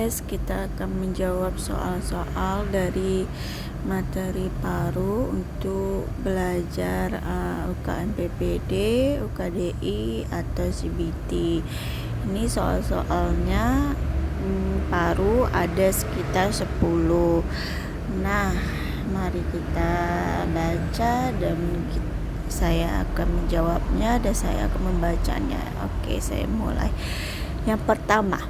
guys, kita akan menjawab soal-soal dari materi paru untuk belajar UKM PPD, UKDI atau CBT. Ini soal-soalnya paru ada sekitar 10. Nah, mari kita baca dan saya akan menjawabnya dan saya akan membacanya. Oke, saya mulai. Yang pertama,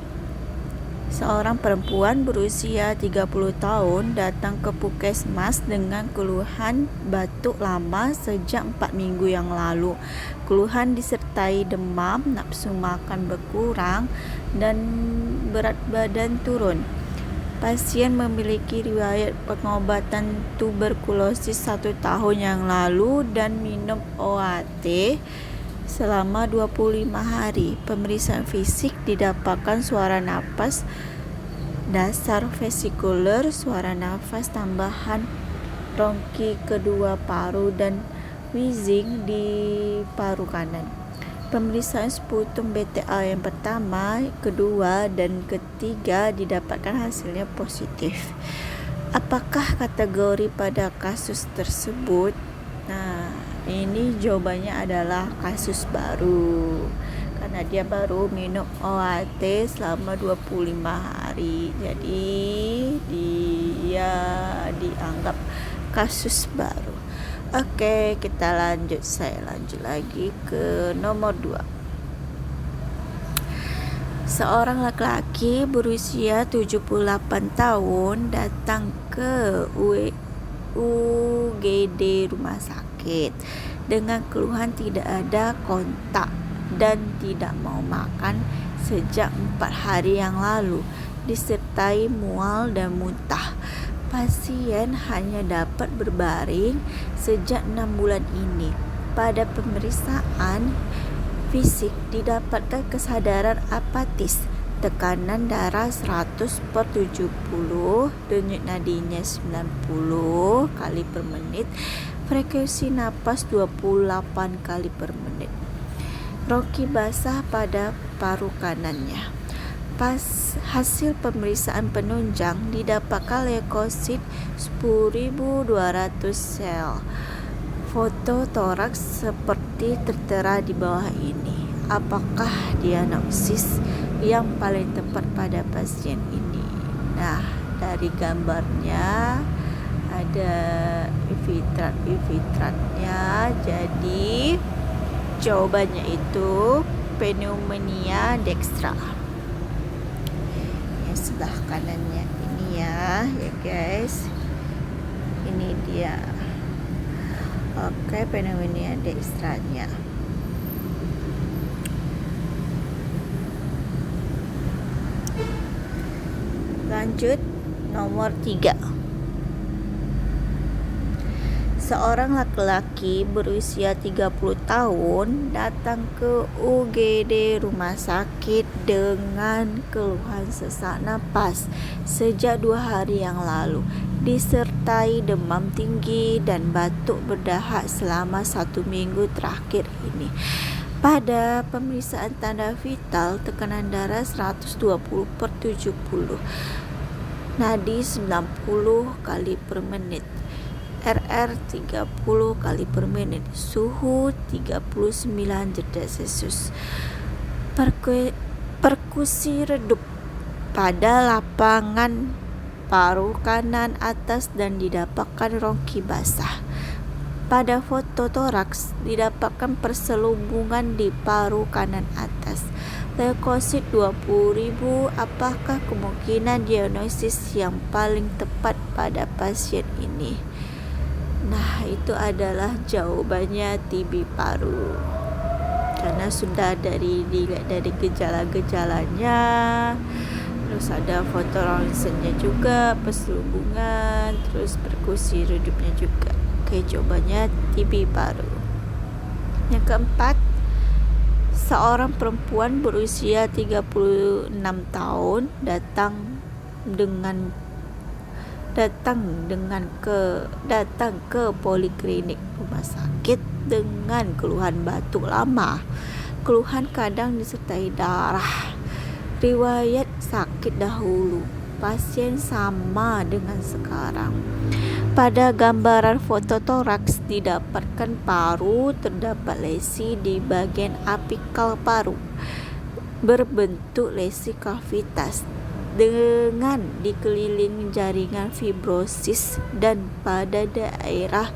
seorang perempuan berusia 30 tahun datang ke puskesmas dengan keluhan batuk lama sejak 4 minggu yang lalu. Keluhan disertai demam, nafsu makan berkurang, dan berat badan turun. Pasien memiliki riwayat pengobatan tuberkulosis 1 tahun yang lalu dan minum OAT selama 25 hari. Pemeriksaan fisik didapatkan suara napas dasar vesikuler, suara nafas tambahan rongki kedua paru, dan wheezing di paru kanan. Pemeriksaan sputum BTA yang pertama, kedua, dan ketiga didapatkan hasilnya positif. Apakah kategori pada kasus tersebut? Nah, ini jawabannya adalah kasus baru karena dia baru minum OAT selama 25 hari. Jadi dia dianggap kasus baru. Oke, kita lanjut. Saya lanjut lagi ke nomor 2. Seorang laki-laki berusia 78 tahun datang ke UGD rumah sakit dengan keluhan tidak ada kontak dan tidak mau makan sejak 4 hari yang lalu, disertai mual dan muntah. Pasien hanya dapat berbaring sejak 6 bulan ini. Pada pemeriksaan fisik didapatkan kesadaran apatis, tekanan darah 100/70, denyut nadinya 90 kali per menit, frekuensi napas 28 kali per menit. Rongki basah pada paru kanannya. Pas hasil pemeriksaan penunjang didapatkan leukosit 10.200 sel. Foto toraks seperti tertera di bawah ini. Apakah diagnosis yang paling tepat pada pasien ini? Nah, dari gambarnya ada infiltratnya. Jadi jawabannya itu pneumonia dextra. Sebelah kanannya ini ya guys, ini dia. Oke, pneumonia dextranya. Lanjut nomor 3. Seorang laki-laki berusia 30 tahun datang ke UGD rumah sakit dengan keluhan sesak napas sejak 2 hari yang lalu, disertai demam tinggi dan batuk berdahak selama 1 minggu terakhir ini. Pada pemeriksaan tanda vital, tekanan darah 120/70, nadi 90 kali per menit, RR 30 kali per menit, suhu 39 derajat Celcius. Perkusi redup pada lapangan paru kanan atas dan didapatkan rongki basah. Pada foto toraks didapatkan perselubungan di paru kanan atas. Leukosit 20.000. Apakah kemungkinan diagnosis yang paling tepat pada pasien ini? Nah, itu adalah jawabannya TB paru. Karena sudah dilihat dari gejala-gejalanya, terus ada foto ronsennya juga, perselubungan, terus perkusi redupnya juga. Oke, jawabannya TB paru. Yang keempat, seorang perempuan berusia 36 tahun datang ke poliklinik rumah sakit dengan keluhan batuk lama. Keluhan kadang disertai darah Riwayat sakit dahulu pasien sama dengan sekarang. Pada gambaran fototoraks didapatkan paru terdapat lesi di bagian apikal paru berbentuk lesi kavitas dengan dikelilingi jaringan fibrosis, dan pada daerah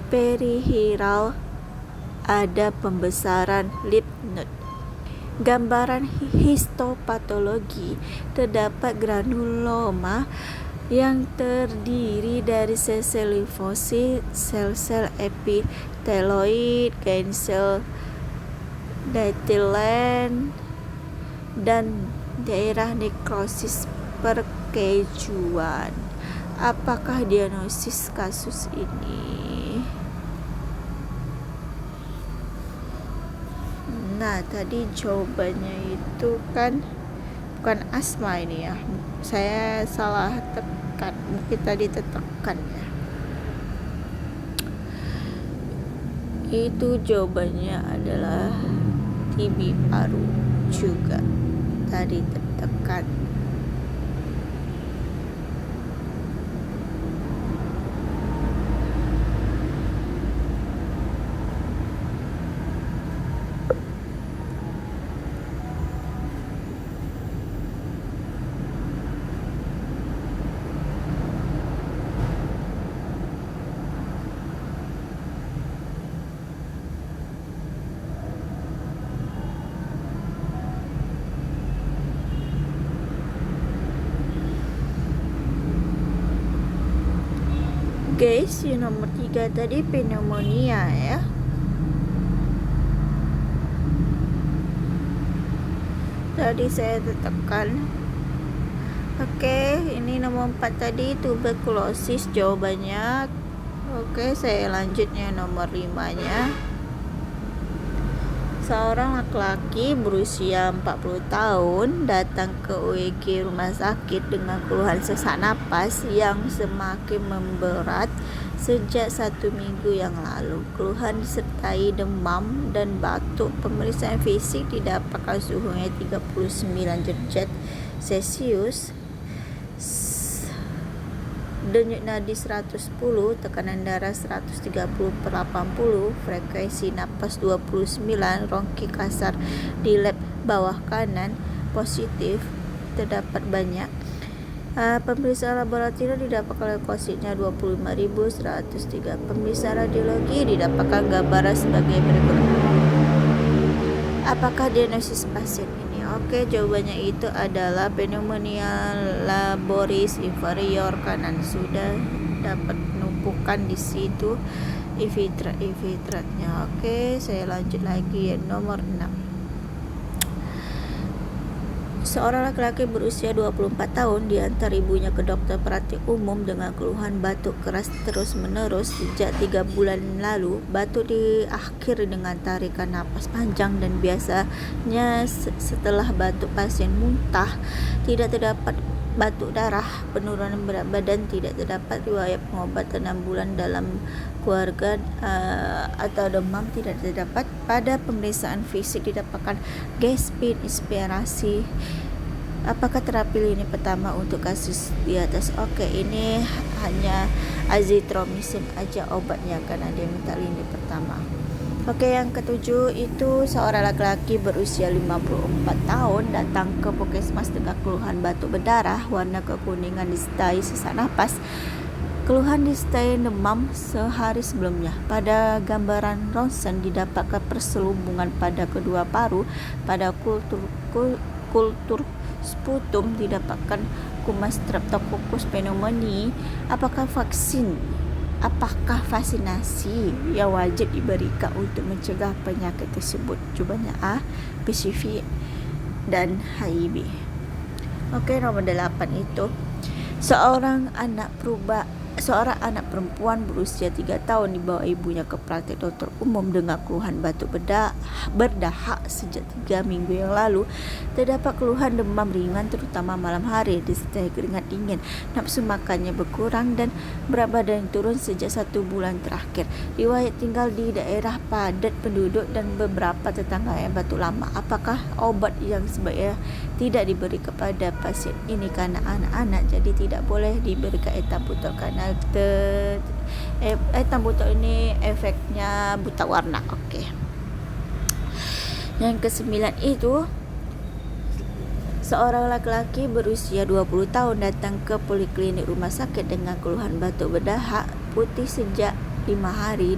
perihiral ada pembesaran lymph node. Gambaran histopatologi terdapat granuloma yang terdiri dari sel-sel limfosit, sel-sel epiteloid, sel dietilen, dan daerah nekrosis perkejuan. Apakah diagnosis kasus ini? Nah, tadi jawabannya itu kan bukan asma ini ya. Saya salah tekan, mungkin tadi tertekan ya. Itu jawabannya adalah TB paru juga. Tadi tertekan. Guys, yang nomor 3 tadi pneumonia ya. Tadi saya tekan. Oke, ini nomor 4 tadi tuberkulosis jawabannya. Oke, saya lanjutnya nomor 5-nya. Seorang laki-laki berusia 40 tahun datang ke UGD rumah sakit dengan keluhan sesak napas yang semakin memberat sejak 1 minggu yang lalu. Keluhan disertai demam dan batuk. Pemeriksaan fisik didapatkan suhunya 39 derajat Celcius, denyut nadi 110, tekanan darah 130/80, frekuensi napas 29, rongki kasar di lab bawah kanan positif, terdapat banyak. Pemeriksaan laboratorium didapatkan leukositnya 25.103. Pemeriksaan radiologi didapatkan gambaran sebagai berikut. Apakah diagnosis pasien ini? Oke, jawabannya itu adalah pneumonia laboris inferior kanan. Sudah dapat penumpukan di situ infiltratnya. Oke, saya lanjut lagi nomor 6. Seorang laki-laki berusia 24 tahun diantar ibunya ke dokter praktik umum dengan keluhan batuk keras terus-menerus sejak 3 bulan lalu. Batuk diakhiri dengan tarikan napas panjang dan biasanya setelah batuk pasien muntah. Tidak terdapat batuk darah, penurunan berat badan, tidak terdapat riwayat pengobatan 6 bulan dalam keluarga atau demam tidak terdapat. Pada pemeriksaan fisik didapatkan gasping, inspirasi. Apakah terapi lini pertama untuk kasus di atas? Oke, ini hanya azitromisin aja obatnya karena dia minta lini pertama. Oke, yang ketujuh itu seorang laki-laki berusia 54 tahun datang ke puskesmas dengan keluhan batuk berdarah warna kekuningan disertai sesak napas. Keluhan disertai demam sehari sebelumnya. Pada gambaran ronsen didapatkan perselubungan pada kedua paru. Pada kultur sputum didapatkan kuman Streptococcus pneumoniae. Apakah vaksinasi yang wajib diberikan untuk mencegah penyakit tersebut? Jawabannya A, PCV dan HIV. Oke, nomor 8 itu seorang Seorang anak perempuan berusia 3 tahun dibawa ibunya ke praktik dokter umum dengan keluhan batuk berdahak sejak 3 minggu yang lalu. Terdapat keluhan demam ringan terutama malam hari disertai keringat dingin. Nafsu makannya berkurang dan berat badan turun sejak 1 bulan terakhir. Riwayat tinggal di daerah padat penduduk dan beberapa tetangga yang batuk lama. Apakah obat yang sebaiknya tidak diberi kepada pasien ini karena anak-anak, jadi tidak boleh diberikan ethambutol karena ethambutol ini efeknya buta warna. Okey. Yang ke-9 itu, seorang laki-laki berusia 20 tahun datang ke poliklinik rumah sakit dengan keluhan batuk berdahak putih sejak 5 hari,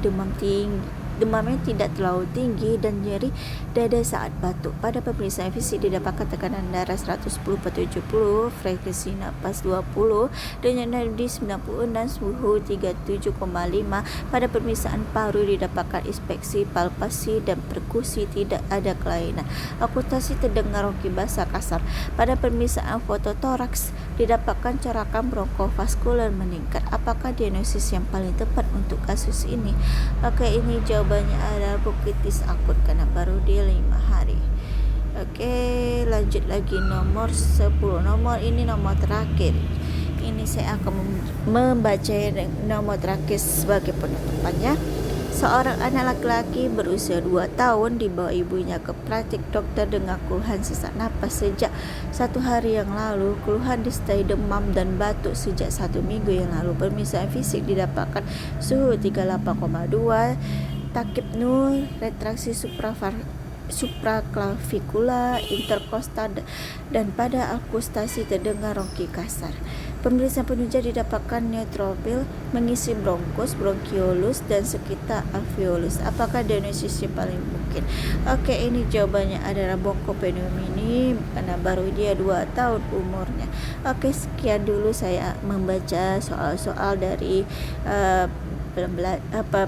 demamnya tidak terlalu tinggi dan nyeri dada saat batuk. Pada pemeriksaan fisik didapatkan tekanan darah 110/70, frekuensi napas 20, denyut nadi 90 dan suhu 37,5. Pada pemeriksaan paru didapatkan inspeksi, palpasi dan perkusi, tidak ada kelainan. Akusasi terdengar ronki basah kasar. Pada pemeriksaan fototoraks didapatkan corakan bronkofaskular meningkat. Apakah diagnosis yang paling tepat untuk kasus ini? Okey, ini jawabannya adalah bronkitis akut karena baru dia 5 hari. Okey, lanjut lagi nomor 10. Nomor ini nomor terakhir. Ini saya akan membaca nomor terakhir sebagai penutupannya. Seorang anak laki-laki berusia 2 tahun dibawa ibunya ke praktik dokter dengan keluhan sesak napas sejak 1 hari yang lalu. Keluhan disertai demam dan batuk sejak 1 minggu yang lalu. Pemeriksaan fisik didapatkan suhu 38,2, takib nul, retraksi supraklavikula, interkostal, dan pada akustasi terdengar ronki kasar. Pemeriksaan penunjang didapatkan neutropil mengisi bronkus, bronkiolus dan sekitar alveolus. Apakah diagnosis yang paling mungkin? Okey, ini jawabannya adalah bronchopneumonia karena baru dia 2 tahun umurnya. Okey, sekian dulu saya membaca soal-soal dari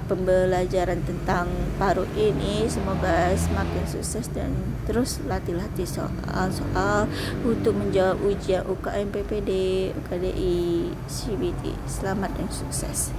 pembelajaran tentang paru ini. Semoga semakin sukses dan terus latih-latih soal-soal untuk menjawab ujian UKM PPD, UKDI, CBT. Selamat dan sukses.